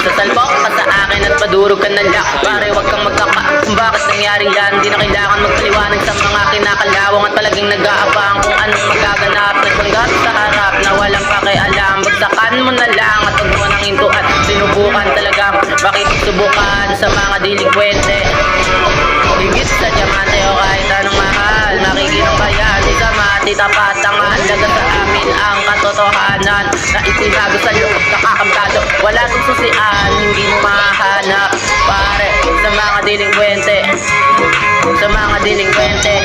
Sasalbok ka sa akin at padurog ka ng lak. Pare, wag kang magkaka kung bakit nangyari yan. Di na kailangan magpaliwanag sa mga kinakalawang at palaging nag-aabang kung anong magaganap. Nagpanggap sa harap na walang pakialam. Bagsakan mo na lang at huwag mo nang hintuan. Sinubukan talagang makikisubukan sa mga delinkwente. Higit sa diamante o kahit anong mahal, makikinang bayan, di sa mati tapat ang halaga sa amin ang katotohanan na itinago sa loob nakakabado. Wala tong susian, hindi mo mahanap. Pare, sa mga delinkwente, sa mga delinkwente,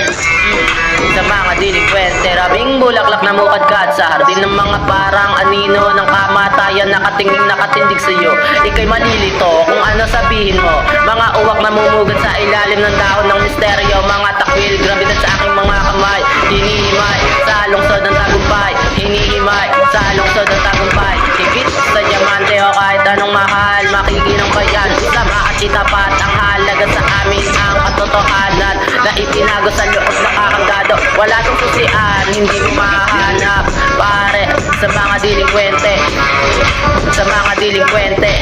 sa mga delinkwente, rabing bulaklak na mukadkad sa hardin ng mga parang anino ng kamatayan, nakatingin nakatindig sa'yo. Ika'y malilito kung ano sabihin mo. Mga uwak na mumugad sa ilalim ng dahon ng misteryo. Mga takwil, grabidad sa aking mga kamay. Hinihimay sa lungsod ng tagumpay. Hinihimay sa lungsod ng tagumpay. Higit sa diamante o kahit anong mahal, makikinang bayan, isama at itapat ang halaga sa amin ang katotohanan na itinago sa loob nakakagado. Wala tong susian, hindi mo mahanap. Pare, sa mga delinkwente, sa mga delinkwente,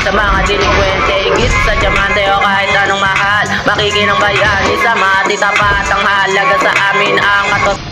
sa mga delinkwente, higit sa diamante o kahit anong mahal, makikinang bayan, isama at itapat ang halaga sa amin ang katotohanan.